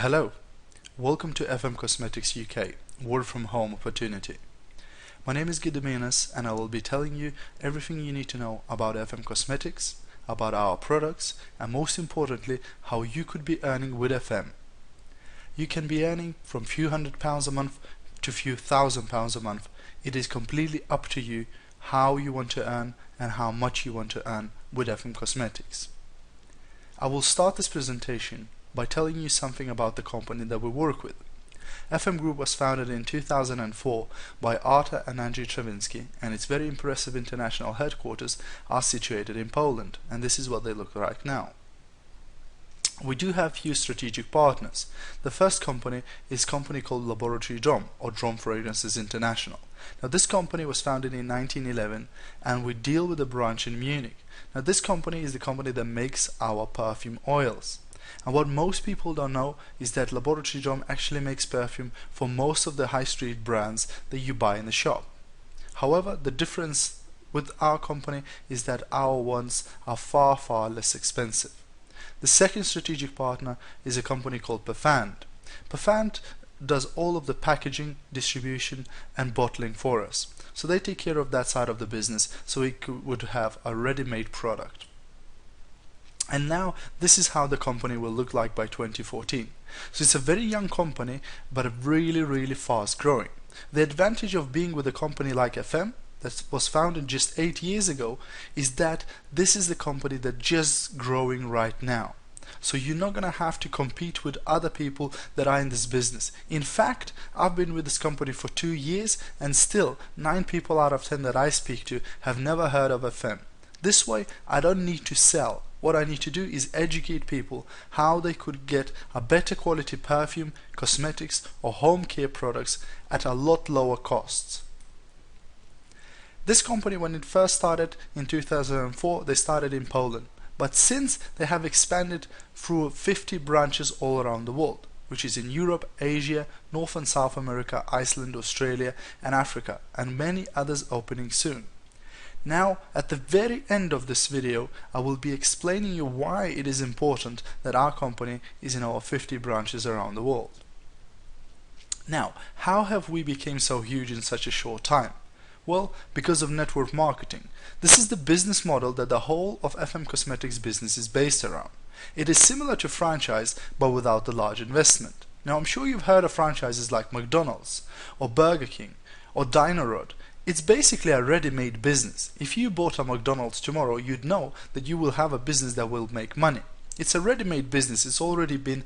Hello, welcome to FM Cosmetics UK, Work from Home Opportunity. My name is Gidemenas and I will be telling you everything you need to know about FM Cosmetics, about our products, and most importantly, how you could be earning with FM. You can be earning from few £100 a month to few £1,000 a month. It is completely up to you how you want to earn and how much you want to earn with FM Cosmetics. I will start this presentation by telling you something about the company that we work with. FM Group was founded in 2004 by Artur and Andrzej Trawiński, and its very impressive international headquarters are situated in Poland, and this is what they look like now. We do have few strategic partners. The first company is a company called Laboratory Drom, or Drom Fragrances International. Now this company was founded in 1911 and we deal with a branch in Munich. Now this company is the company that makes our perfume oils. And what most people don't know is that Laboratory Drom actually makes perfume for most of the high street brands that you buy in the shop. However, the difference with our company is that our ones are far less expensive. The second strategic partner is a company called Perfand. Perfand does all of the packaging, distribution and bottling for us. So they take care of that side of the business so we would have a ready-made product. And now this is how the company will look like by 2014. So it's a very young company but really fast growing. The advantage of being with a company like FM that was founded just 8 years ago is that this is the company that's just growing right now. So you're not going to have to compete with other people that are in this business. In fact, I've been with this company for 2 years and still 9 people out of 10 that I speak to have never heard of FM. This way I don't need to sell. What I need to do is educate people how they could get a better quality perfume, cosmetics or home care products at a lot lower costs. This company, when it first started in 2004, they started in Poland. But since they have expanded through 50 branches all around the world, which is in Europe, Asia, North and South America, Iceland, Australia and Africa, and many others opening soon. Now, at the very end of this video, I will be explaining you why it is important that our company is in over 50 branches around the world. Now, how have we become so huge in such a short time? Well, because of network marketing. This is the business model that the whole of FM Cosmetics business is based around. It is similar to franchise, but without the large investment. Now, I'm sure you've heard of franchises like McDonald's, or Burger King, or Dynarod. It's basically a ready-made business. If you bought a McDonald's tomorrow, you'd know that you will have a business that will make money. It's a ready-made business. It's already been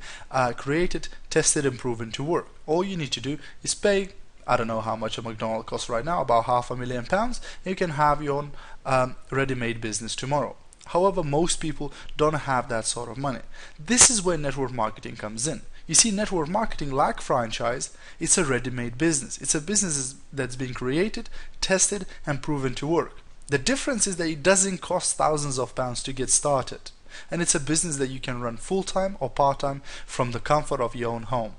created, tested and proven to work. All you need to do is pay, I don't know how much a McDonald's costs right now, about £500,000, and you can have your own ready-made business tomorrow. However, most people don't have that sort of money. This is where network marketing comes in. You see, network marketing, like franchise, it's a ready-made business. It's a business that's been created, tested and proven to work. The difference is that it doesn't cost thousands of pounds to get started, and it's a business that you can run full-time or part-time from the comfort of your own home.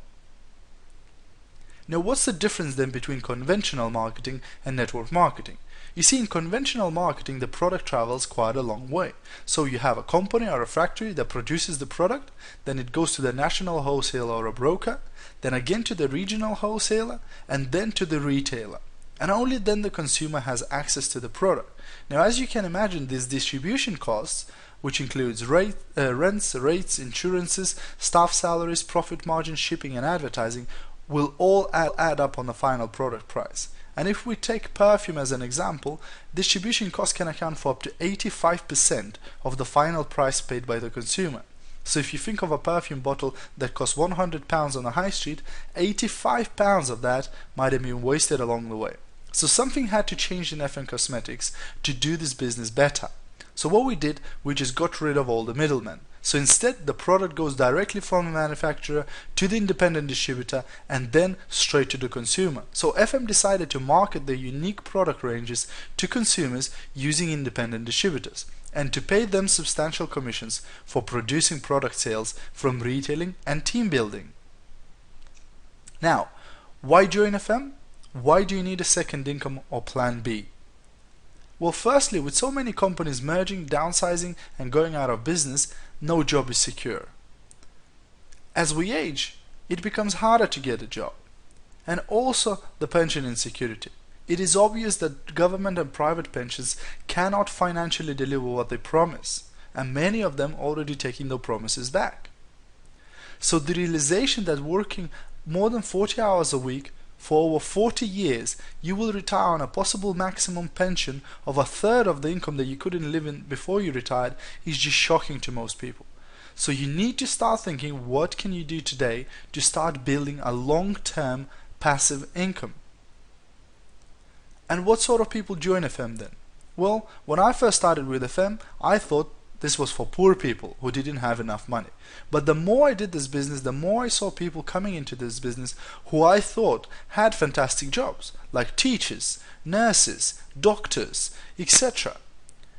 Now, what's the difference then between conventional marketing and network marketing? You see, in conventional marketing, the product travels quite a long way. So you have a company or a factory that produces the product, then it goes to the national wholesaler or a broker, then again to the regional wholesaler, and then to the retailer. And only then the consumer has access to the product. Now, as you can imagine, these distribution costs, which includes rents, rates, insurances, staff salaries, profit margin, shipping and advertising, will all add up on the final product price. And if we take perfume as an example, distribution costs can account for up to 85% of the final price paid by the consumer. So if you think of a perfume bottle that costs £100 on the high street, £85 of that might have been wasted along the way. So something had to change in FM Cosmetics to do this business better. So what we did, we just got rid of all the middlemen. So instead, the product goes directly from the manufacturer to the independent distributor and then straight to the consumer. So FM decided to market their unique product ranges to consumers using independent distributors and to pay them substantial commissions for producing product sales from retailing and team building. Now, why join FM? Why do you need a second income or plan B? Well, firstly, with so many companies merging, downsizing and going out of business, no job is secure. As we age, it becomes harder to get a job. And also the pension insecurity. It is obvious that government and private pensions cannot financially deliver what they promise, and many of them already taking their promises back. So the realization that working more than 40 hours a week for over 40 years, you will retire on a possible maximum pension of a third of the income that you couldn't live in before you retired is just shocking to most people. So you need to start thinking, what can you do today to start building a long-term passive income? And what sort of people join FM then? Well, when I first started with FM, I thought this was for poor people who didn't have enough money. But the more I did this business, the more I saw people coming into this business who I thought had fantastic jobs, like teachers, nurses, doctors, etc.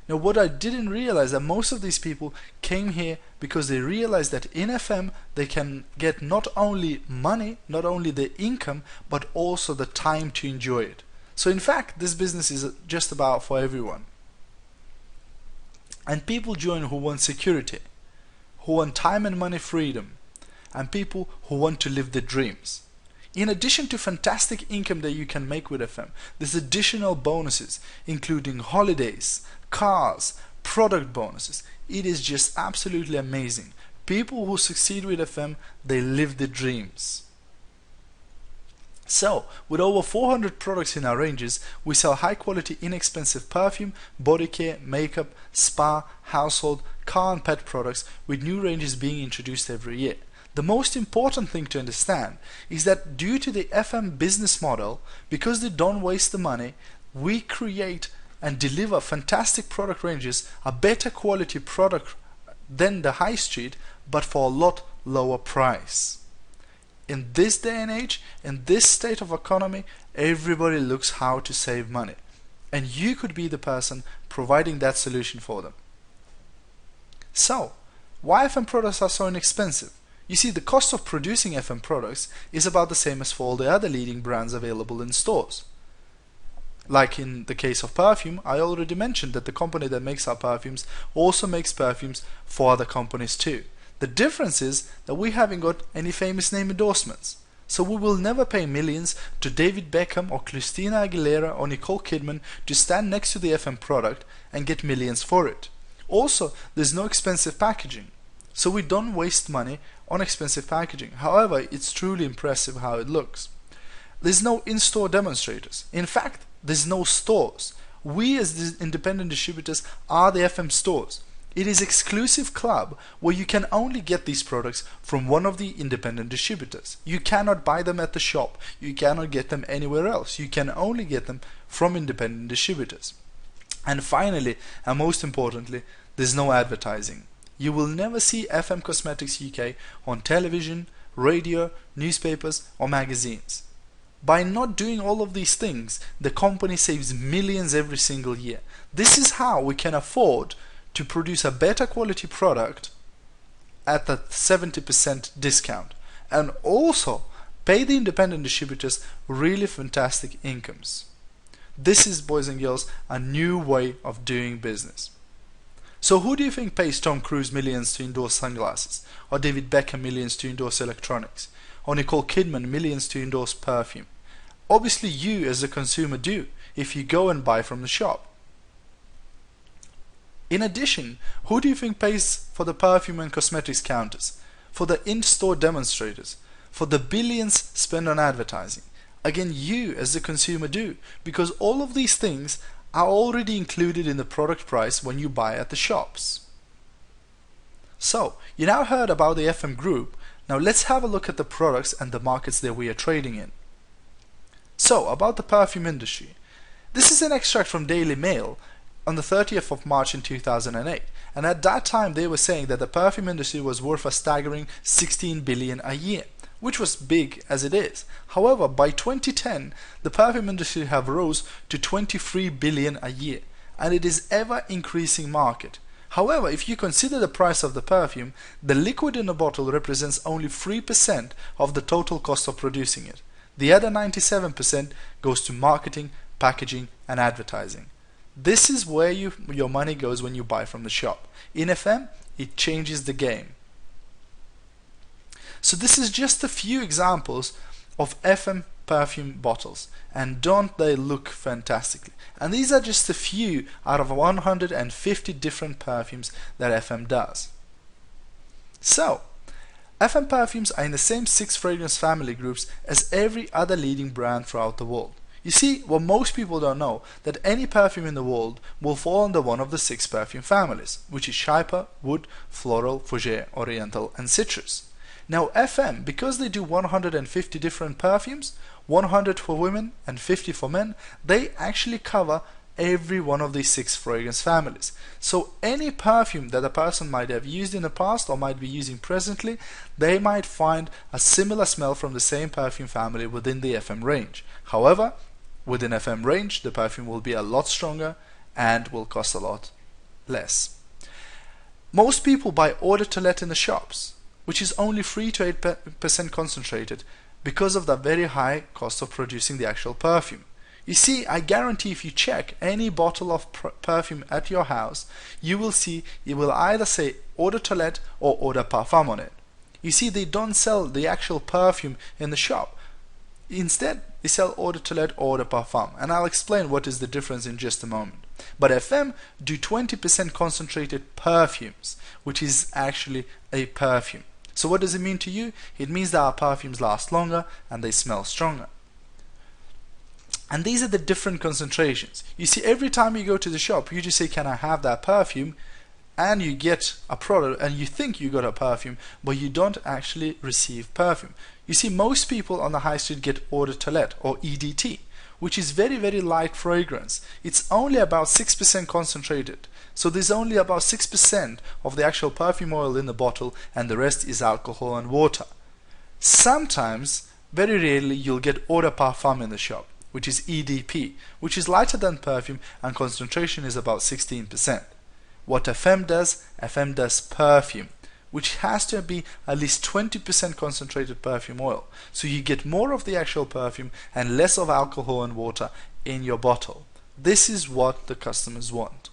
Now what I didn't realize that most of these people came here because they realized that in FM they can get not only money, not only the income, but also the time to enjoy it. So in fact, this business is just about for everyone. And people join who want security, who want time and money freedom, and people who want to live their dreams. In addition to fantastic income that you can make with FM, there's additional bonuses, including holidays, cars, product bonuses. It is just absolutely amazing. People who succeed with FM, they live their dreams. So, with over 400 products in our ranges, we sell high quality, inexpensive perfume, body care, makeup, spa, household, car and pet products, with new ranges being introduced every year. The most important thing to understand is that due to the FM business model, because they don't waste the money, we create and deliver fantastic product ranges, a better quality product than the high street, but for a lot lower price. In this day and age, in this state of economy, everybody looks how to save money. And you could be the person providing that solution for them. So, why FM products are so inexpensive? You see, the cost of producing FM products is about the same as for all the other leading brands available in stores. Like in the case of perfume, I already mentioned that the company that makes our perfumes also makes perfumes for other companies too. The difference is that we haven't got any famous name endorsements. So we will never pay millions to David Beckham or Christina Aguilera or Nicole Kidman to stand next to the FM product and get millions for it. Also, there's no expensive packaging. So we don't waste money on expensive packaging. However, it's truly impressive how it looks. There's no in-store demonstrators. In fact, there's no stores. We as the independent distributors are the FM stores. It is an exclusive club where you can only get these products from one of the independent distributors. You cannot buy them at the shop. You cannot get them anywhere else. You can only get them from independent distributors. And finally, and most importantly, there's no advertising. You will never see FM Cosmetics UK on television, radio, newspapers or magazines. By not doing all of these things, the company saves millions every single year. This is how we can afford to produce a better quality product at a 70% discount and also pay the independent distributors really fantastic incomes. This is, boys and girls, a new way of doing business. So who do you think pays Tom Cruise millions to endorse sunglasses, or David Beckham millions to endorse electronics, or Nicole Kidman millions to endorse perfume? Obviously you as a consumer do, if you go and buy from the shop. In addition, who do you think pays for the perfume and cosmetics counters, for the in-store demonstrators, for the billions spent on advertising? Again, you as the consumer do, because all of these things are already included in the product price when you buy at the shops. So, you now heard about the FM group. Now let's have a look at the products and the markets that we are trading in. So, about the perfume industry. This is an extract from Daily Mail on the 30th of March in 2008, and at that time they were saying that the perfume industry was worth a staggering 16 billion a year, which was big as it is. However, by 2010 the perfume industry have rose to 23 billion a year, and it is ever increasing market. However, if you consider the price of the perfume, the liquid in a bottle represents only 3% of the total cost of producing it. The other 97% goes to marketing, packaging and advertising. This is where your money goes when you buy from the shop. In FM, it changes the game. So this is just a few examples of FM perfume bottles, and don't they look fantastically? And these are just a few out of 150 different perfumes that FM does. So FM perfumes are in the same 6 fragrance family groups as every other leading brand throughout the world. You see, what most people don't know, that any perfume in the world will fall under one of the 6 perfume families, which is Chyper, Wood, Floral, Fougere, Oriental and Citrus. Now FM, because they do 150 different perfumes, 100 for women and 50 for men, they actually cover every one of these 6 fragrance families. So any perfume that a person might have used in the past or might be using presently, they might find a similar smell from the same perfume family within the FM range. However, within FM range, the perfume will be a lot stronger and will cost a lot less. Most people buy eau de toilette in the shops, which is only 3 to 8% concentrated because of the very high cost of producing the actual perfume. You see, I guarantee if you check any bottle of perfume at your house, you will see it will either say eau de toilette or eau de parfum on it. You see, they don't sell the actual perfume in the shop. Instead, they sell eau de toilette or eau de parfum, and I'll explain what is the difference in just a moment. But FM do 20% concentrated perfumes, which is actually a perfume. So what does it mean to you? It means that our perfumes last longer and they smell stronger. And these are the different concentrations. You see, every time you go to the shop, you just say, can I have that perfume? And you get a product and you think you got a perfume, but you don't actually receive perfume. You see, most people on the high street get eau de toilette or EDT, which is very, very light fragrance. It's only about 6% concentrated. So there's only about 6% of the actual perfume oil in the bottle, and the rest is alcohol and water. Sometimes, very rarely, you'll get eau de parfum in the shop, which is EDP, which is lighter than perfume and concentration is about 16%. What FM does perfume, which has to be at least 20% concentrated perfume oil. So you get more of the actual perfume and less of alcohol and water in your bottle. This is what the customers want.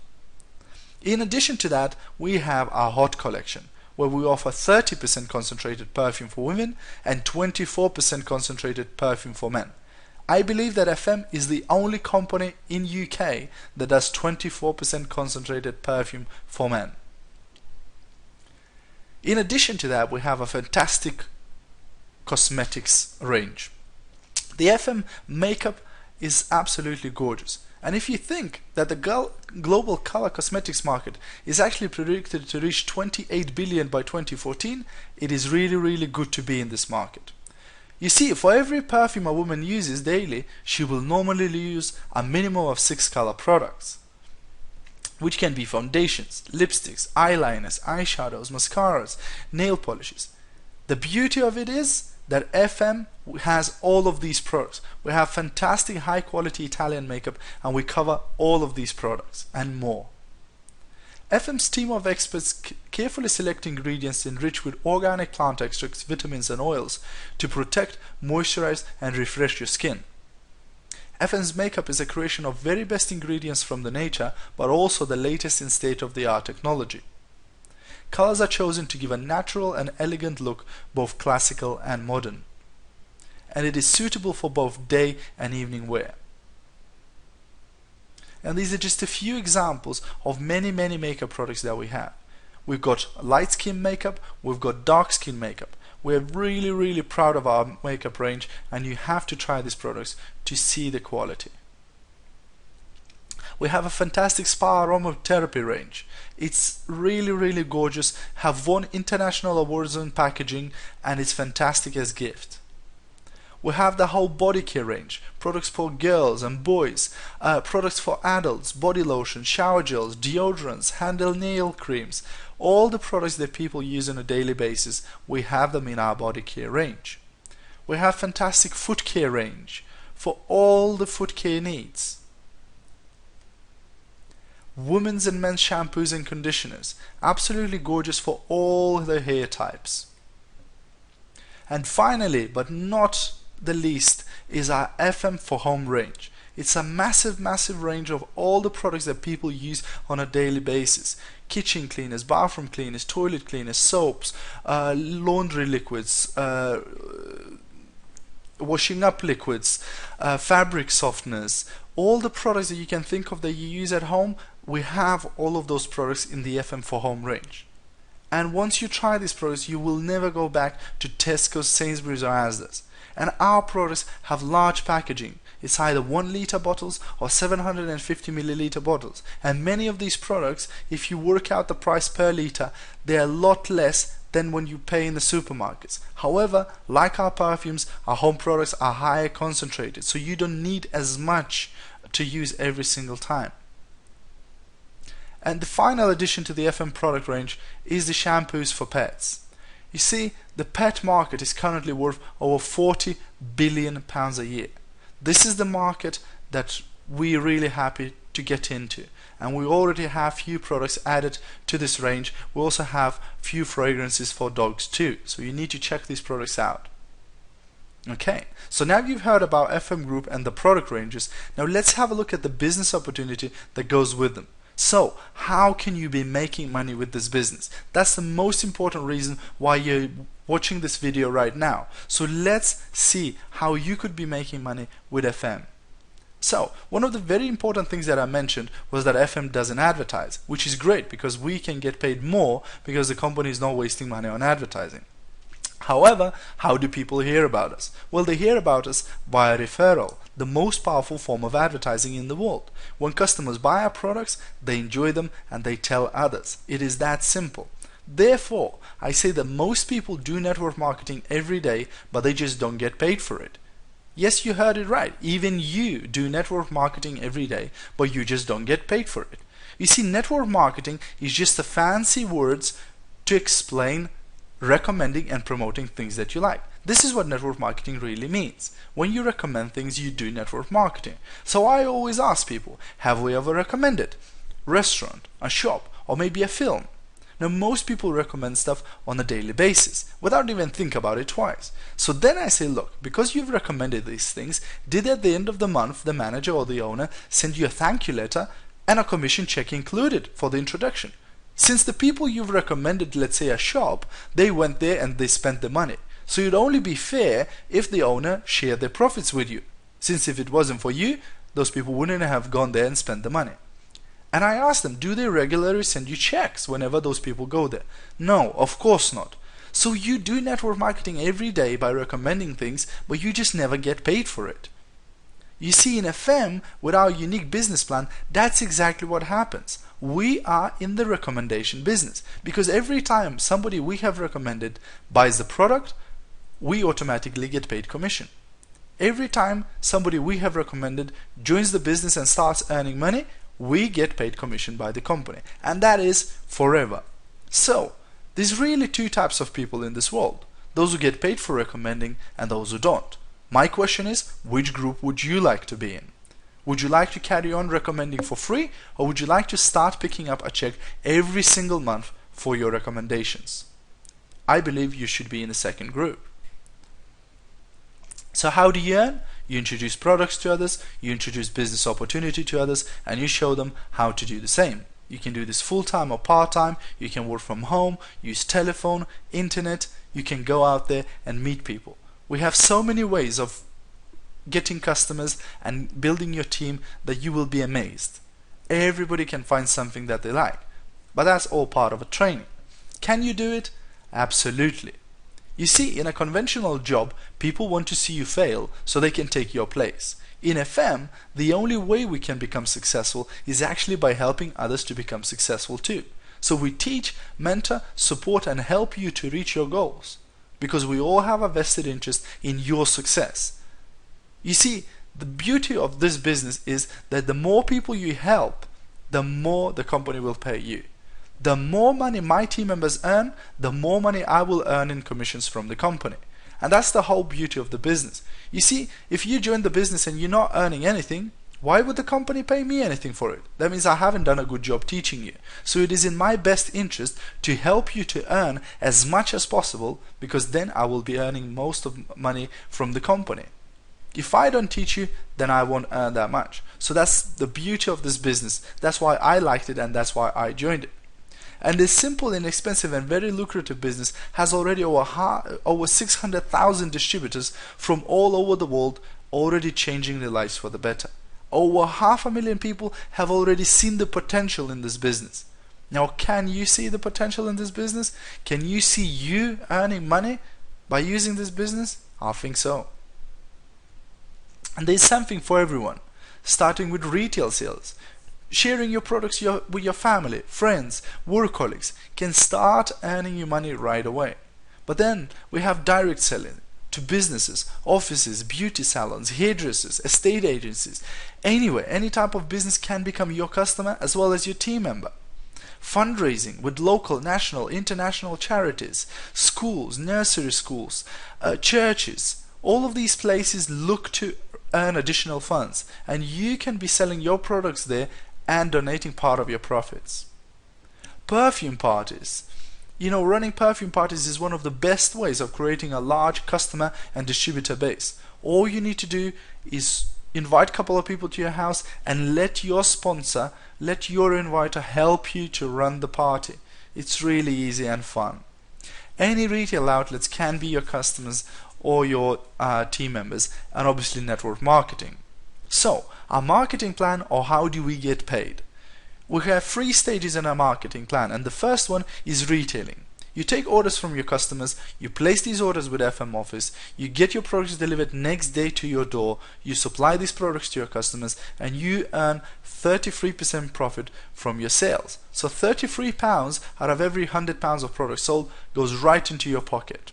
In addition to that, we have our hot collection, where we offer 30% concentrated perfume for women and 24% concentrated perfume for men. I believe that FM is the only company in UK that does 24% concentrated perfume for men. In addition to that, we have a fantastic cosmetics range. The FM makeup is absolutely gorgeous. And if you think that the global color cosmetics market is actually predicted to reach 28 billion by 2014, it is really, really good to be in this market. You see, for every perfume a woman uses daily, she will normally use a minimum of 6 color products, which can be foundations, lipsticks, eyeliners, eyeshadows, mascaras, nail polishes. The beauty of it is that FM has all of these products. We have fantastic high quality Italian makeup and we cover all of these products and more. FM's team of experts carefully select ingredients enriched with organic plant extracts, vitamins and oils to protect, moisturize and refresh your skin. FM's makeup is a creation of very best ingredients from the nature, but also the latest in state-of-the-art technology. Colors are chosen to give a natural and elegant look, both classical and modern. And it is suitable for both day and evening wear. And these are just a few examples of many makeup products that we have. We've got light skin makeup, we've got dark skin makeup. We're really proud of our makeup range, and you have to try these products to see the quality. We have a fantastic spa aromatherapy range. It's really gorgeous, have won international awards on packaging, and it's fantastic as gift. We have the whole body care range, products for girls and boys, products for adults, body lotion, shower gels, deodorants, hand and nail creams. All the products that people use on a daily basis, we have them in our body care range. We have fantastic foot care range for all the foot care needs. Women's and men's shampoos and conditioners, absolutely gorgeous for all the hair types. And finally, but not the least, is our FM for home range. It's a massive range of all the products that people use on a daily basis. Kitchen cleaners, bathroom cleaners, toilet cleaners, soaps, laundry liquids, washing up liquids, fabric softeners, all the products that you can think of that you use at home, we have all of those products in the FM for Home range. And once you try these products, you will never go back to Tesco, Sainsbury's or Asda's. And our products have large packaging. It's either 1 liter bottles or 750 milliliter bottles. And many of these products, if you work out the price per liter, they're a lot less than when you pay in the supermarkets. However, like our perfumes, our home products are higher concentrated, so you don't need as much to use every single time. And the final addition to the FM product range is the shampoos for pets. You see, the pet market is currently worth over £40 billion a year. This is the market that we're really happy to get into, and we already have few products added to this range. We also have few fragrances for dogs too, so you need to check these products out. Okay, so now you've heard about FM Group and the product ranges. Now let's have a look at the business opportunity that goes with them. So, how can you be making money with this business? That's the most important reason why you're watching this video right now. So let's see how you could be making money with FM. So, one of the very important things that I mentioned was that FM doesn't advertise, which is great because we can get paid more because the company is not wasting money on advertising. However, how do people hear about us? Well, they hear about us via referral, the most powerful form of advertising in the world. When customers buy our products, they enjoy them and they tell others. It is that simple. Therefore, I say that most people do network marketing every day, but they just don't get paid for it. Yes, you heard it right. Even you do network marketing every day, but you just don't get paid for it. You see, network marketing is just the fancy words to explain recommending and promoting things that you like. This is what network marketing really means. When you recommend things, you do network marketing. So I always ask people, have we ever recommended? Restaurant, a shop, or maybe a film? Now most people recommend stuff on a daily basis without even think about it twice. So then I say, look, because you've recommended these things, did at the end of the month the manager or the owner send you a thank you letter and a commission check included for the introduction? Since the people you've recommended, let's say a shop, they went there and they spent the money. So it'd only be fair if the owner shared their profits with you. Since if it wasn't for you, those people wouldn't have gone there and spent the money. And I asked them, do they regularly send you checks whenever those people go there? No, of course not. So you do network marketing every day by recommending things, but you just never get paid for it. You see, in FM, with our unique business plan, that's exactly what happens. We are in the recommendation business because every time somebody we have recommended buys the product, we automatically get paid commission. Every time somebody we have recommended joins the business and starts earning money, we get paid commission by the company, and that is forever. So, there's really two types of people in this world: those who get paid for recommending and those who don't. My question is, which group would you like to be in? Would you like to carry on recommending for free, or would you like to start picking up a check every single month for your recommendations? I believe you should be in the second group. So how do you earn? You introduce products to others, you introduce business opportunity to others, and you show them how to do the same. You can do this full-time or part-time, you can work from home, use telephone, internet, you can go out there and meet people. We have so many ways of getting customers and building your team that you will be amazed. Everybody can find something that they like, but that's all part of a training. Can you do it? Absolutely. You see, in a conventional job, people want to see you fail so they can take your place. In FM, the only way we can become successful is actually by helping others to become successful too. So we teach, mentor, support and help you to reach your goals, because we all have a vested interest in your success. You see, the beauty of this business is that the more people you help, the more the company will pay you. The more money my team members earn, the more money I will earn in commissions from the company. And that's the whole beauty of the business. You see, if you join the business and you're not earning anything, why would the company pay me anything for it? That means I haven't done a good job teaching you. So it is in my best interest to help you to earn as much as possible, because then I will be earning most of money from the company. If I don't teach you, then I won't earn that much. So that's the beauty of this business. That's why I liked it, and that's why I joined it. And this simple, inexpensive, and very lucrative business has already over 600,000 distributors from all over the world, already changing their lives for the better. Over 500,000 people have already seen the potential in this business. Now, can you see the potential in this business? Can you see you earning money by using this business? I think so. And there's something for everyone, starting with retail sales. Sharing your products with your family, friends, work colleagues can start earning you money right away. But then we have direct selling to businesses, offices, beauty salons, hairdressers, estate agencies. Anyway, any type of business can become your customer as well as your team member. Fundraising with local, national, international charities, schools, nursery schools, churches. All of these places look to earn additional funds, and you can be selling your products there and donating part of your profits. Perfume parties. Running perfume parties is one of the best ways of creating a large customer and distributor base. All you need to do is invite a couple of people to your house and let your sponsor, let your inviter help you to run the party. It's really easy and fun. Any retail outlets can be your customers or your team members, and obviously network marketing. So, our marketing plan, or how do we get paid? We have 3 stages in our marketing plan, and the first one is retailing. You take orders from your customers, you place these orders with FM office, you get your products delivered next day to your door, you supply these products to your customers, and you earn 33% profit from your sales. So £33 out of every £100 of product sold goes right into your pocket.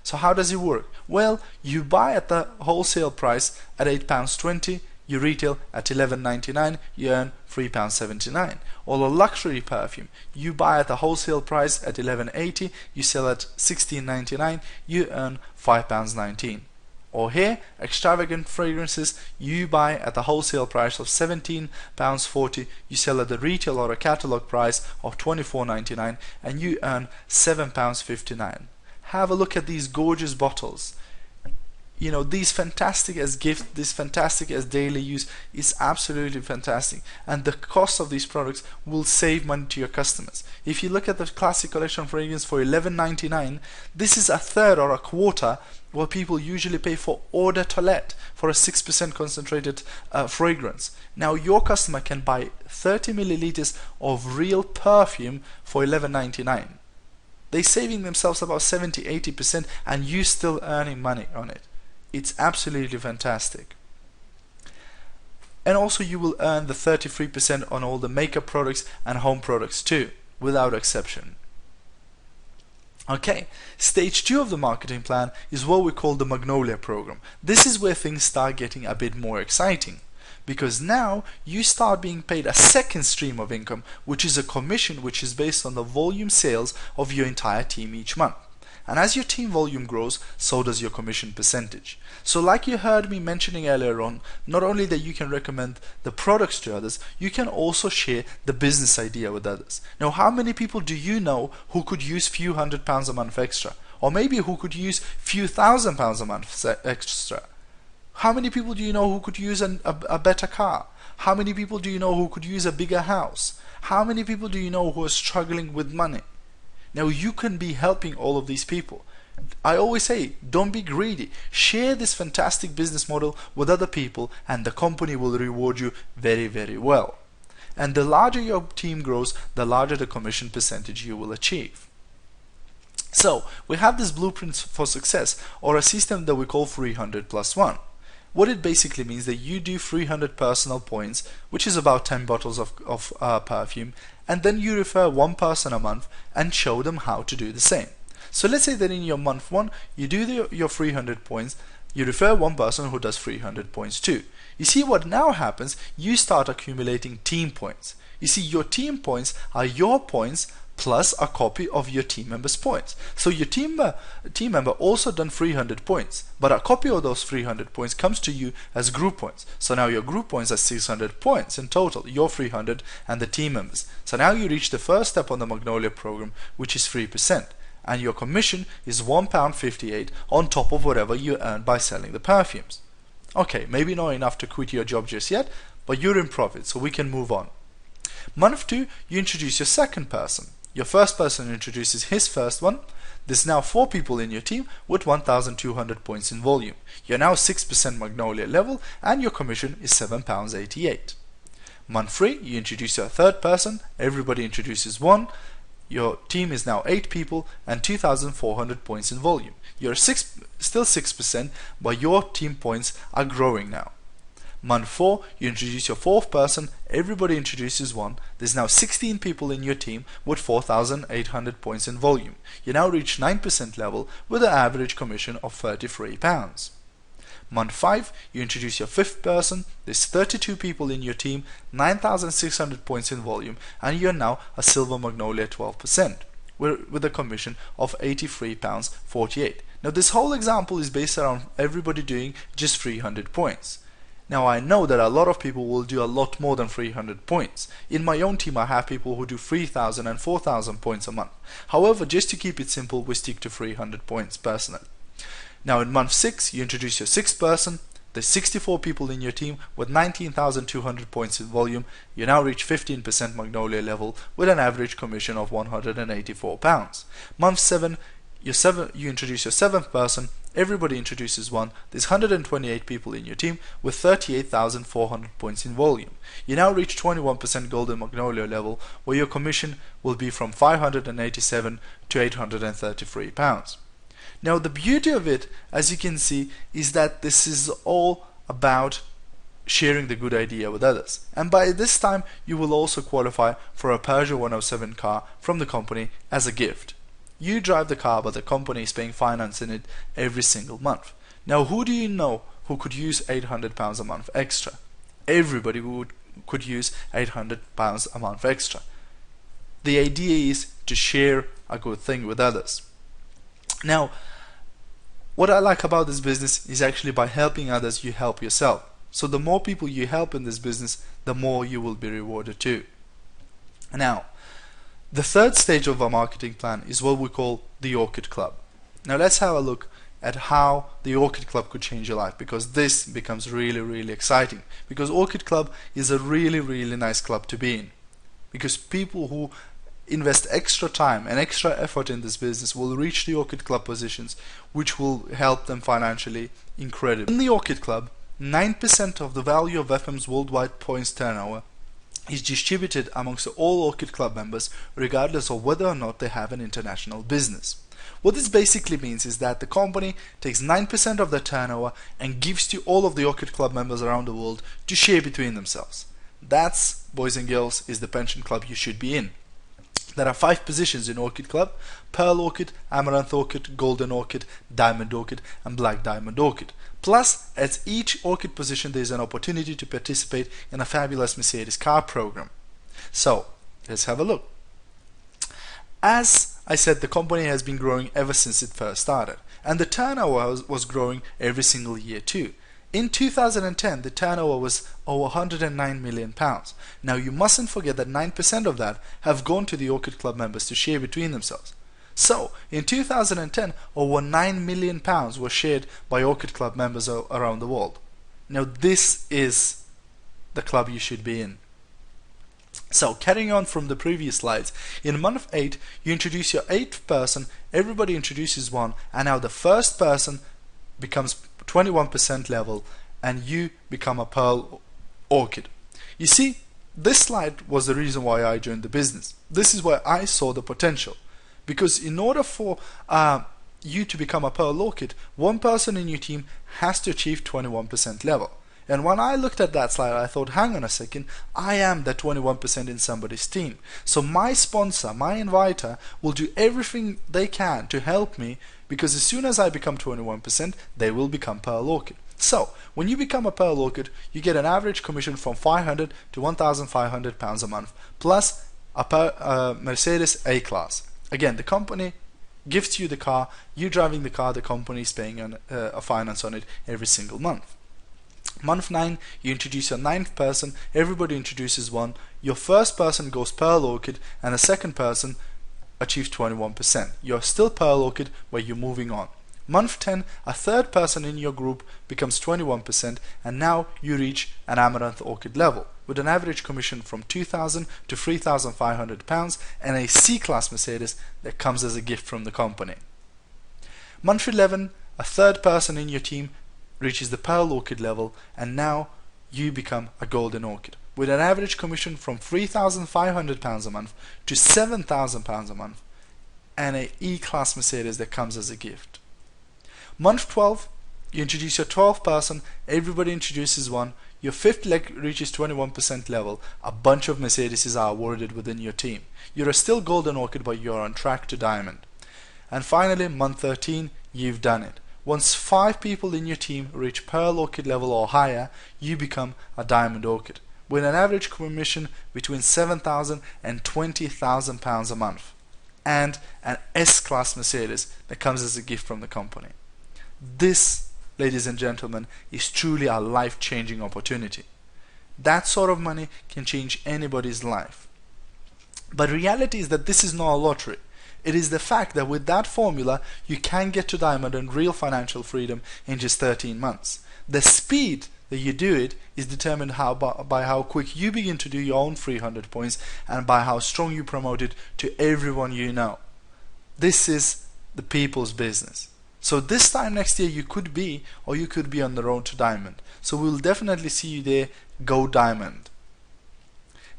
So how does it work? Well, you buy at the wholesale price at £8.20, you retail at £11.99, you earn £3.79. Or a luxury perfume, you buy at the wholesale price at £11.80, you sell at £16.99, you earn £5.19. Or here, extravagant fragrances, you buy at the wholesale price of £17.40, you sell at the retail or a catalogue price of £24.99, and you earn £7.59. Have a look at these gorgeous bottles. These fantastic as gift, this fantastic as daily use is absolutely fantastic, and the cost of these products will save money to your customers. If you look at the Classic Collection fragrance for £11.99, this is a third or a quarter what people usually pay for Eau de Toilette for a 6% concentrated fragrance. Now your customer can buy 30 milliliters of real perfume for £11.99. They're saving themselves about 70-80%, and you still earning money on it. It's absolutely fantastic. And also you will earn the 33% on all the makeup products and home products too, without exception. Okay, stage 2 of the marketing plan is what we call the Magnolia program. This is where things start getting a bit more exciting, because now you start being paid a second stream of income, which is a commission which is based on the volume sales of your entire team each month. And as your team volume grows, so does your commission percentage. So like you heard me mentioning earlier on, not only that you can recommend the products to others, you can also share the business idea with others. Now, how many people do you know who could use few £100 a month extra? Or maybe who could use few £1,000 a month extra? How many people do you know who could use a better car? How many people do you know who could use a bigger house? How many people do you know who are struggling with money? Now you can be helping all of these people. I always say, don't be greedy. Share this fantastic business model with other people, and the company will reward you very, very well. And the larger your team grows, the larger the commission percentage you will achieve. So we have this blueprint for success, or a system that we call 300 plus 1. What it basically means that you do 300 personal points, which is about 10 bottles of perfume, and then you refer one person a month and show them how to do the same. So let's say that in your month 1, you do your 300 points, you refer one person who does 300 points too. You see what now happens, you start accumulating team points. You see, your team points are your points plus a copy of your team member's points. So your team member also done 300 points, but a copy of those 300 points comes to you as group points. So now your group points are 600 points in total, your 300 and the team members. So now you reach the first step on the Magnolia program, which is 3%, and your commission is £1.58 on top of whatever you earn by selling the perfumes. Okay, maybe not enough to quit your job just yet, but you're in profit, so we can move on. Month 2, you introduce your second person. Your first person introduces his first one. There's now 4 people in your team with 1,200 points in volume. You're now 6% Magnolia level and your commission is £7.88. Month 3, you introduce your third person. Everybody introduces one. Your team is now 8 people and 2,400 points in volume. You're still 6%, but your team points are growing now. Month 4, you introduce your fourth person. Everybody introduces one. There's now 16 people in your team with 4,800 points in volume. You now reach 9% level with an average commission of £33. Month 5, you introduce your fifth person. There's 32 people in your team, 9,600 points in volume, and you're now a Silver Magnolia 12%, with a commission of £83.48. Now this whole example is based around everybody doing just 300 points. Now I know that a lot of people will do a lot more than 300 points. In my own team I have people who do 3,000 and 4,000 points a month. However, just to keep it simple, we stick to 300 points personally. Now in month 6, you introduce your sixth person. There's 64 people in your team with 19,200 points in volume. You now reach 15% Magnolia level with an average commission of £184. Month 7, you introduce your seventh person. Everybody introduces one. There's 128 people in your team with 38,400 points in volume. You now reach 21% Golden Magnolia level, where your commission will be from £587 to £833. Now the beauty of it, as you can see, is that this is all about sharing the good idea with others. And by this time you will also qualify for a Peugeot 107 car from the company as a gift. You drive the car, but the company is paying finance in it every single month. Now who do you know who could use £800 a month extra? Everybody could use £800 a month extra. The idea is to share a good thing with others. Now, what I like about this business is actually by helping others, you help yourself. So the more people you help in this business, the more you will be rewarded too. Now, the third stage of our marketing plan is what we call the Orchid Club. Now let's have a look at how the Orchid Club could change your life, because this becomes really exciting. Because Orchid Club is a really nice club to be in. Because people who invest extra time and extra effort in this business will reach the Orchid Club positions, which will help them financially incredibly. In the Orchid Club, 9% of the value of FM's worldwide points turnover is distributed amongst all Orchid Club members, regardless of whether or not they have an international business. What this basically means is that the company takes 9% of their turnover and gives to all of the Orchid Club members around the world to share between themselves. That's, boys and girls, is the pension club you should be in. There are 5 positions in Orchid Club: Pearl Orchid, Amaranth Orchid, Golden Orchid, Diamond Orchid and Black Diamond Orchid. Plus, at each Orchid position there is an opportunity to participate in a fabulous Mercedes car program. So, let's have a look. As I said, the company has been growing ever since it first started, and the turnover was growing every single year too. In 2010, the turnover was over £109 million. Now you mustn't forget that 9% of that have gone to the Orchid Club members to share between themselves. So, in 2010, over £9 million were shared by Orchid Club members around the world. Now this is the club you should be in. So, carrying on from the previous slides, in month 8, you introduce your 8th person, everybody introduces one, and now the first person becomes 21% level, and you become a Pearl Orchid. You see, this slide was the reason why I joined the business. This is where I saw the potential. Because in order for you to become a Pearl Orchid, one person in your team has to achieve 21% level. And when I looked at that slide, I thought, hang on a second, I am the 21% in somebody's team. So my sponsor, my inviter, will do everything they can to help me, because as soon as I become 21%, they will become Pearl Orchid. So, when you become a Pearl Orchid, you get an average commission from £500 to £1,500 a month, plus a Mercedes A-Class. Again, the company gives you the car, you driving the car, the company is paying a finance on it every single month. Month 9, you introduce your 9th person, everybody introduces one, your first person goes Pearl Orchid, and the second person achieves 21%. You're still Pearl Orchid, but you're moving on. Month 10, a third person in your group becomes 21%, and now you reach an Amaranth Orchid level with an average commission from £2,000 to £3,500 and a C-Class Mercedes that comes as a gift from the company. Month 11, a third person in your team reaches the Pearl Orchid level, and now you become a Golden Orchid with an average commission from £3,500 a month to £7,000 a month and a E-Class Mercedes that comes as a gift. Month 12, you introduce your 12th person, everybody introduces one, your fifth leg reaches 21% level, a bunch of Mercedeses are awarded within your team. You're still Golden Orchid, but you're on track to Diamond. And finally, month 13, you've done it. Once 5 people in your team reach Pearl Orchid level or higher, you become a Diamond Orchid with an average commission between £7,000 and £20,000 a month and an S-Class Mercedes that comes as a gift from the company. This, ladies and gentlemen, is truly a life-changing opportunity. That sort of money can change anybody's life. But reality is that this is not a lottery. It is the fact that with that formula, you can get to Diamond and real financial freedom in just 13 months. The speed that you do it is determined by how quick you begin to do your own 300 points and by how strong you promote it to everyone you know. This is the people's business. So this time next year you could be, or you could be on the road to Diamond. So we'll definitely see you there. Go Diamond.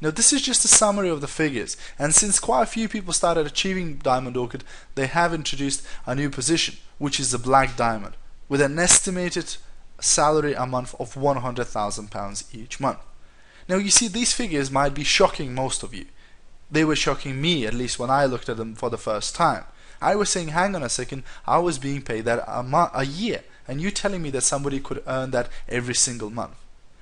Now this is just a summary of the figures, and since quite a few people started achieving Diamond Orchid, they have introduced a new position, which is the Black Diamond, with an estimated salary a month of £100,000 each month. Now you see, these figures might be shocking most of you. They were shocking me, at least when I looked at them for the first time. I was saying, hang on a second, I was being paid that a year, and you telling me that somebody could earn that every single month.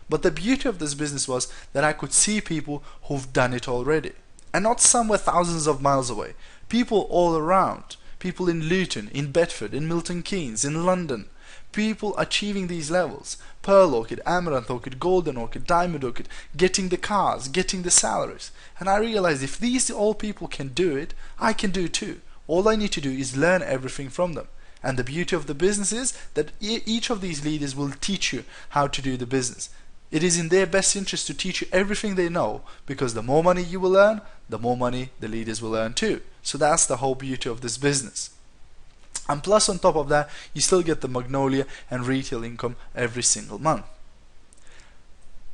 But the beauty of this business was that I could see people who've done it already, and not somewhere thousands of miles away. People all around, people in Luton, in Bedford, in Milton Keynes, in London, people achieving these levels: Pearl Orchid, Amaranth Orchid, Golden Orchid, Diamond Orchid, getting the cars, getting the salaries. And I realized if these all people can do it, I can do it too. All I need to do is learn everything from them. And the beauty of the business is that each of these leaders will teach you how to do the business. It is in their best interest to teach you everything they know, because the more money you will earn, the more money the leaders will earn too. So that's the whole beauty of this business. And plus, on top of that, you still get the Magnolia and retail income every single month.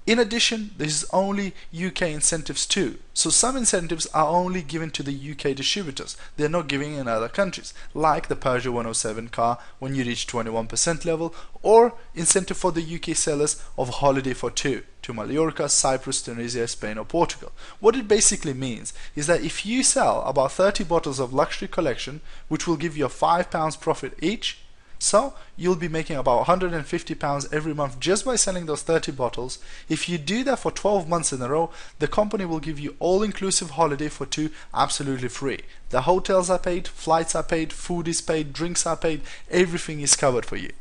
In addition, this is only UK incentives too. So some incentives are only given to the UK distributors. They're not giving in other countries, like the Peugeot 107 car when you reach 21% level, or incentive for the UK sellers of holiday for two to Mallorca, Cyprus, Tunisia, Spain or Portugal. What it basically means is that if you sell about 30 bottles of luxury collection, which will give you a £5 profit each, so you'll be making about £150 every month just by selling those 30 bottles. If you do that for 12 months in a row, the company will give you all-inclusive holiday for two absolutely free. The hotels are paid, flights are paid, food is paid, drinks are paid, everything is covered for you.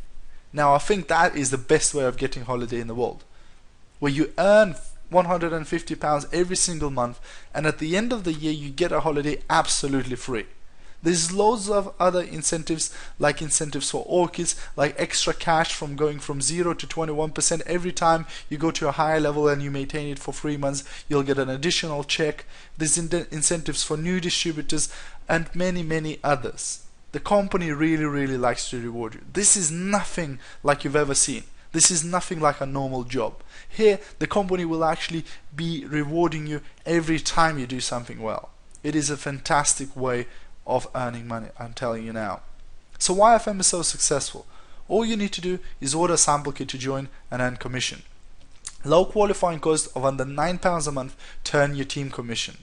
Now I think that is the best way of getting holiday in the world, where you earn £150 every single month, and at the end of the year you get a holiday absolutely free. There's loads of other incentives, like incentives for orchids, like extra cash from going from 0 to 21%. Every time you go to a higher level and you maintain it for 3 months, you'll get an additional check. There's incentives for new distributors and many others. The company really likes to reward you. This is nothing like you've ever seen. This is nothing like a normal job. Here, the company will actually be rewarding you every time you do something well. It is a fantastic way of earning money, I'm telling you now. So why FM is so successful? All you need to do is order a sample kit to join and earn commission. Low qualifying cost of under £9 a month to earn your team commission.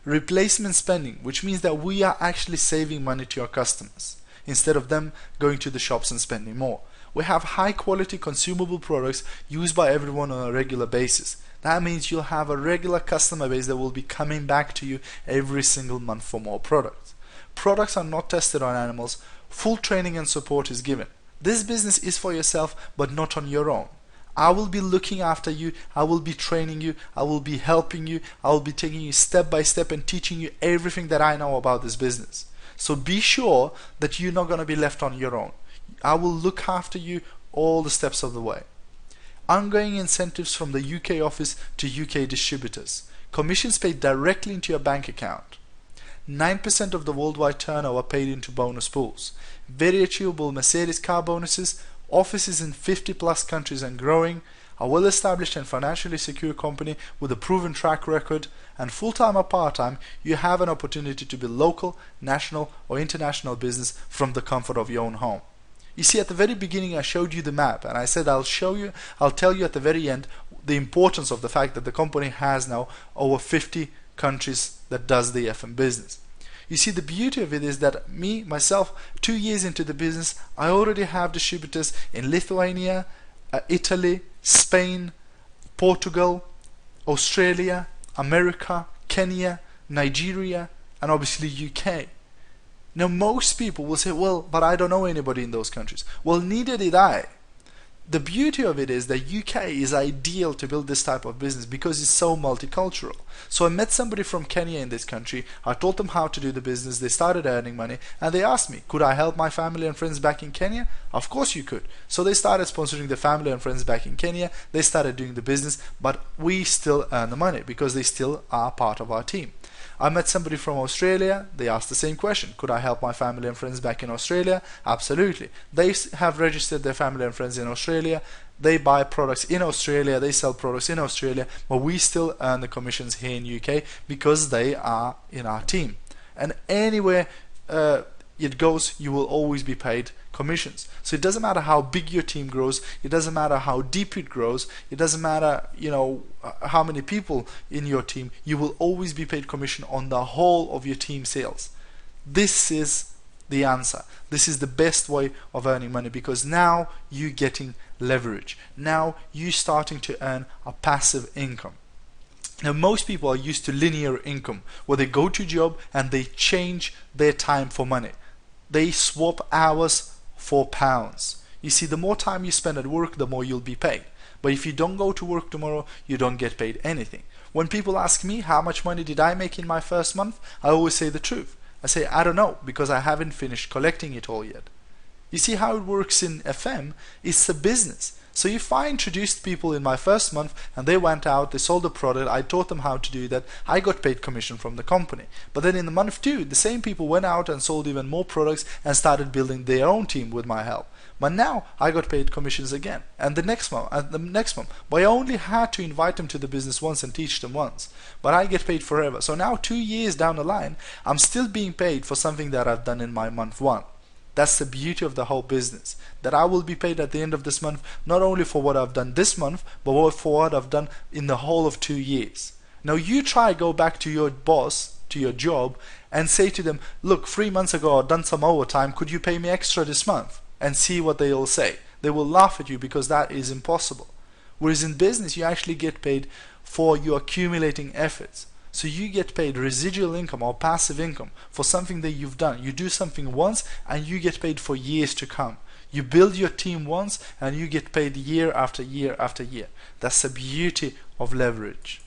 Replacement spending, which means that we are actually saving money to our customers instead of them going to the shops and spending more. We have high quality consumable products used by everyone on a regular basis. That means you'll have a regular customer base that will be coming back to you every single month for more products. Products are not tested on animals. Full training and support is given. This business is for yourself, but not on your own. I will be looking after you, I will be training you, I will be helping you, I will be taking you step by step and teaching you everything that I know about this business. So be sure that you're not going to be left on your own. I will look after you all the steps of the way. Ongoing incentives from the UK office to UK distributors. Commissions paid directly into your bank account. 9% of the worldwide turnover paid into bonus pools. Very achievable Mercedes car bonuses. Offices in 50 plus countries and growing. A well-established and financially secure company with a proven track record, and full-time or part-time, you have an opportunity to build local, national or international business from the comfort of your own home. You see, at the very beginning I showed you the map, and I said I'll tell you at the very end the importance of the fact that the company has now over 50 countries that does the FM business. You see, the beauty of it is that myself, 2 years into the business, I already have distributors in Lithuania, Italy, Spain, Portugal, Australia, America, Kenya, Nigeria, and obviously UK. Now most people will say, well, but I don't know anybody in those countries. Well, neither did I. The beauty of it is that UK is ideal to build this type of business because it's so multicultural. So I met somebody from Kenya in this country, I told them how to do the business, they started earning money, and they asked me, could I help my family and friends back in Kenya? Of course you could. So they started sponsoring the family and friends back in Kenya, they started doing the business, but we still earn the money because they still are part of our team. I met somebody from Australia, they asked the same question, could I help my family and friends back in Australia? Absolutely. They have registered their family and friends in Australia, they buy products in Australia, they sell products in Australia, but we still earn the commissions here in UK because they are in our team. And anywhere it goes, you will always be paid commissions. So it doesn't matter how big your team grows, it doesn't matter how deep it grows, it doesn't matter, you know, how many people in your team, you will always be paid commission on the whole of your team sales. This is the answer. This is the best way of earning money because now you're getting leverage. Now you're starting to earn a passive income. Now most people are used to linear income where they go to a job and they change their time for money. They swap hours for pounds. You see, the more time you spend at work, the more you'll be paid. But if you don't go to work tomorrow, you don't get paid anything. When people ask me how much money did I make in my first month, I always say the truth. I say I don't know because I haven't finished collecting it all yet. You see how it works in FM? It's a business. So if I introduced people in my first month and they went out, they sold a product, I taught them how to do that, I got paid commission from the company. But then in the month 2, the same people went out and sold even more products and started building their own team with my help. But now I got paid commissions again, and the next month, but I only had to invite them to the business once and teach them once. But I get paid forever. So now 2 years down the line, I'm still being paid for something that I've done in my month 1. That's the beauty of the whole business, that I will be paid at the end of this month not only for what I've done this month, but for what I've done in the whole of 2 years. Now you try go back to your boss, to your job, and say to them, look, 3 months ago I've done some overtime, could you pay me extra this month? And see what they'll say. They will laugh at you because that is impossible. Whereas in business you actually get paid for your accumulating efforts. So you get paid residual income or passive income for something that you've done. You do something once and you get paid for years to come. You build your team once and you get paid year after year after year. That's the beauty of leverage.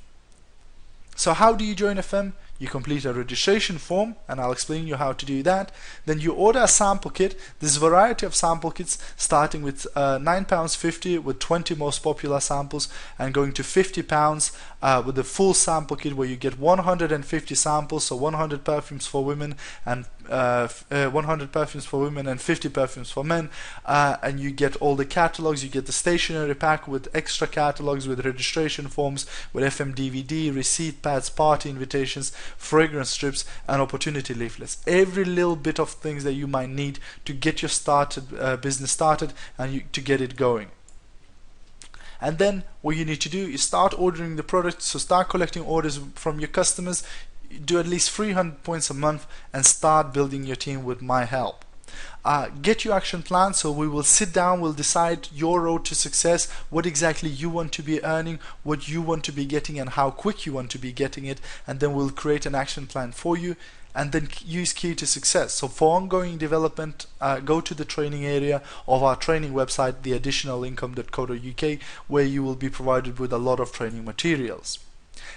So how do you join FM? You complete a registration form, and I'll explain you how to do that. Then you order a sample kit. There's a variety of sample kits starting with £9.50 with 20 most popular samples, and going to £50 with the full sample kit where you get 150 samples, so 100 perfumes for women and 100 perfumes for women and 50 perfumes for men, and you get all the catalogs. You get the stationery pack with extra catalogs, with registration forms, with FM DVD, receipt pads, party invitations, fragrance strips, and opportunity leaflets. Every little bit of things that you might need to get your business started and to get it going. And then what you need to do is start ordering the product. So start collecting orders from your customers, do at least 300 points a month, and start building your team with my help. Get your action plan, so we will sit down, we'll decide your road to success, what exactly you want to be earning, what you want to be getting, and how quick you want to be getting it, and then we'll create an action plan for you, and then use Key to Success. So for ongoing development, go to the training area of our training website, theadditionalincome.co.uk, where you will be provided with a lot of training materials.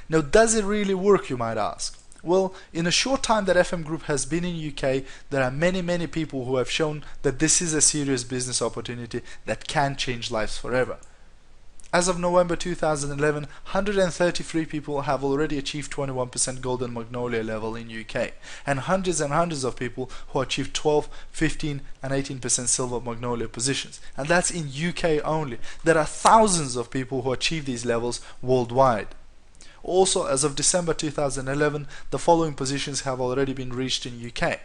Now, does it really work, you might ask? Well, in a short time that FM Group has been in UK, there are many people who have shown that this is a serious business opportunity that can change lives forever. As of November 2011, 133 people have already achieved 21% Golden Magnolia level in UK, and hundreds of people who achieved 12, 15 and 18% Silver Magnolia positions. And that's in UK only. There are thousands of people who achieve these levels worldwide. Also, as of December 2011, the following positions have already been reached in UK: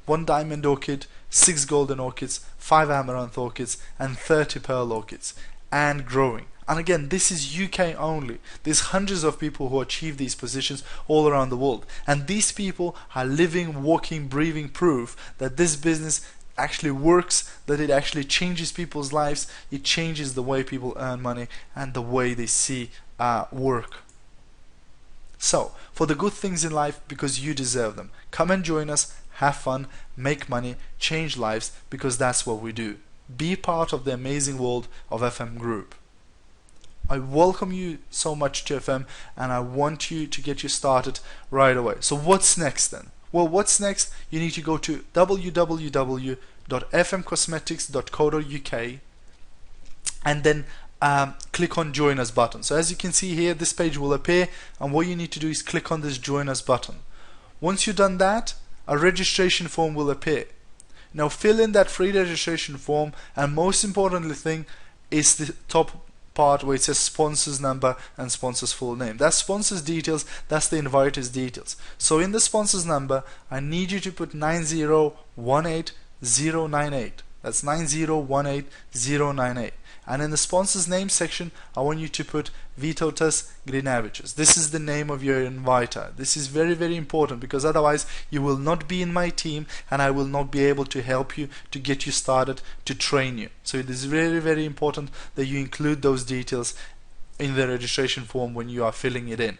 1 Diamond Orchid, 6 Golden Orchids, 5 Amaranth Orchids and 30 Pearl Orchids, and growing. And again, this is UK only. There's hundreds of people who achieve these positions all around the world. And these people are living, walking, breathing proof that this business actually works, that it actually changes people's lives, it changes the way people earn money and the way they see work. So, for the good things in life, because you deserve them, come and join us, have fun, make money, change lives, because that's what we do. Be part of the amazing world of FM Group. I welcome you so much to FM, and I want you to get you started right away. So what's next then? Well, what's next? You need to go to www.fmcosmetics.co.uk and then click on Join Us button. So as you can see here, this page will appear, and what you need to do is click on this Join Us button. Once you've done that, a registration form will appear. Now fill in that free registration form, and most importantly thing is the top part where it says sponsor's number and sponsor's full name. That's sponsor's details, that's the inviter's details. So in the sponsor's number, I need you to put 9018098. That's 9018098. And in the sponsor's name section, I want you to put Vytautas Grinevičius. This is the name of your inviter. This is very important, because otherwise you will not be in my team and I will not be able to help you, to get you started, to train you. So it is very important that you include those details in the registration form when you are filling it in.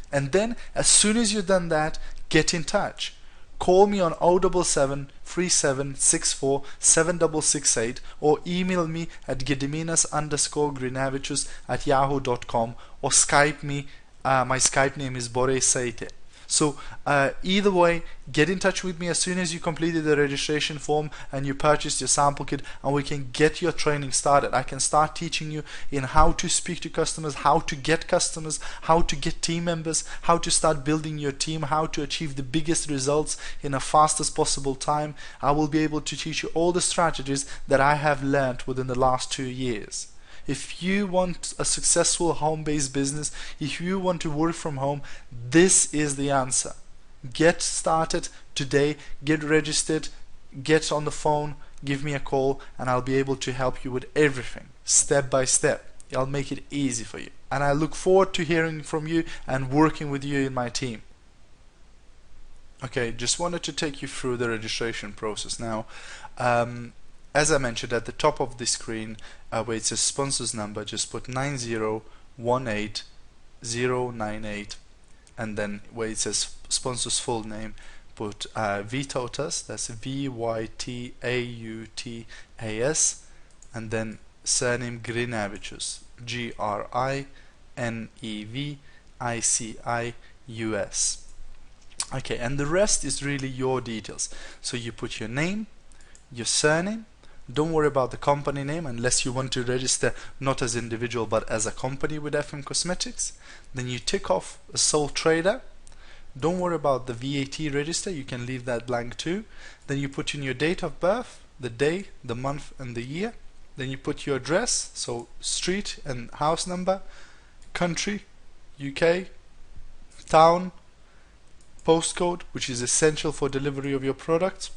And then as soon as you've done that, get in touch. Call me on 077 3764 7668 or email me at gediminas_Grinevičius@yahoo.com or Skype me. My Skype name is Boris Seite. So either way, get in touch with me as soon as you completed the registration form and you purchased your sample kit, and we can get your training started. I can start teaching you in how to speak to customers, how to get customers, how to get team members, how to start building your team, how to achieve the biggest results in a fastest possible time. I will be able to teach you all the strategies that I have learned within the last 2 years. If you want a successful home-based business, if you want to work from home, this is the answer. Get started today, get registered, get on the phone, give me a call, and I'll be able to help you with everything, step by step. I'll make it easy for you. And I look forward to hearing from you and working with you in my team. Okay, just wanted to take you through the registration process now. As I mentioned, at the top of the screen where it says sponsor's number, just put 9018098, and then where it says sponsor's full name, put Vytautas, that's Vytautas, and then surname Grinevičius, Grnevičius. Okay, and the rest is really your details. So you put your name, your surname. Don't worry about the company name unless you want to register not as individual but as a company with FM Cosmetics. Then you tick off a sole trader. Don't worry about the VAT register, you can leave that blank too. Then you put in your date of birth, the day, the month and the year. Then you put your address, so street and house number, country, UK, town, postcode, which is essential for delivery of your products.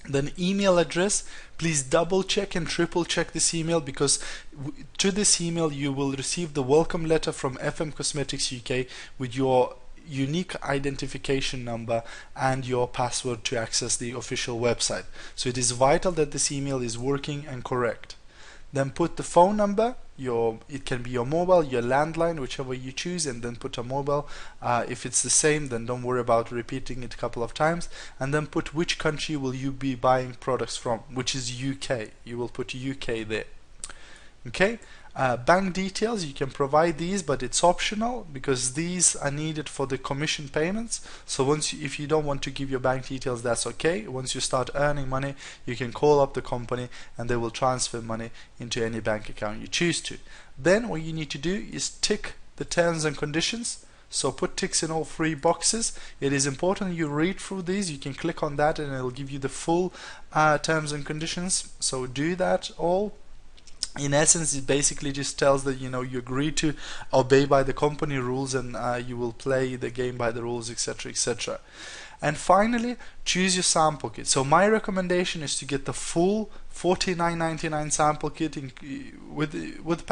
Then email address, please double check and triple check this email, because to this email you will receive the welcome letter from FM Cosmetics UK with your unique identification number and your password to access the official website. So it is vital that this email is working and correct. Then put the phone number, it can be your mobile, your landline, whichever you choose, and then put a mobile. If it's the same, then don't worry about repeating it a couple of times. And then put which country will you be buying products from, which is UK. You will put UK there. Okay. Bank details, you can provide these, but it's optional because these are needed for the commission payments. So if you don't want to give your bank details, that's okay. Once you start earning money, you can call up the company and they will transfer money into any bank account you choose to. Then what you need to do is tick the terms and conditions. So put ticks in all 3 boxes. It is important you read through these. You can click on that and it will give you the full terms and conditions. So do that all. In essence, it basically just tells that you agree to obey by the company rules and you will play the game by the rules, etc., etc. And finally, choose your sample kit. So my recommendation is to get the full $49.99 sample kit with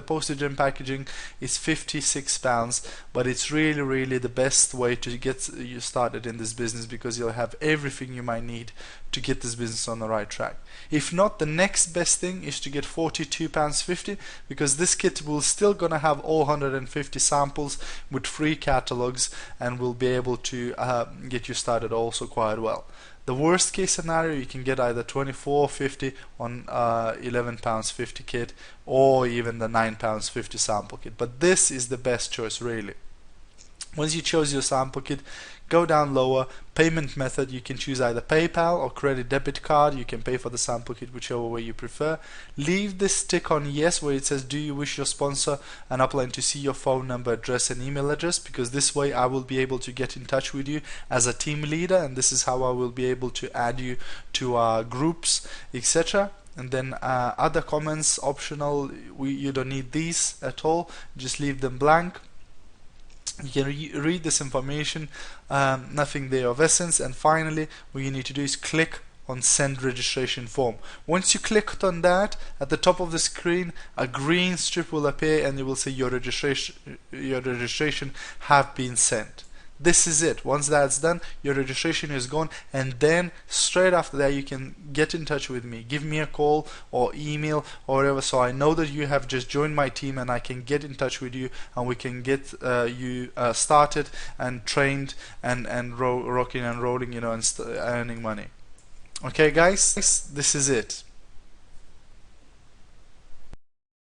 postage and packaging. Is £56, but it's really the best way to get you started in this business, because you'll have everything you might need to get this business on the right track. If not, the next best thing is to get £42.50, because this kit will still gonna have all 150 samples with free catalogs and will be able to get you started also quite well. The worst case scenario, you can get either £24.50 on £11.50 kit, or even the £9.50 sample kit. But this is the best choice, really. Once you chose your sample kit, go down lower. Payment method, you can choose either PayPal or credit debit card. You can pay for the sample kit whichever way you prefer. Leave this tick on yes where it says do you wish your sponsor and upline to see your phone number, address and email address, because this way I will be able to get in touch with you as a team leader, and this is how I will be able to add you to our groups, etc. And then other comments optional. You don't need these at all, just leave them blank. You can read this information, nothing there of essence. And finally, what you need to do is click on send registration form. Once you clicked on that, at the top of the screen a green strip will appear and it will say your registration have been sent. This is it. Once that's done, your registration is gone, and then straight after that you can get in touch with me. Give me a call or email or whatever, so I know that you have just joined my team and I can get in touch with you and we can get you started and trained and rocking and rolling, and earning money. Okay guys, this is it.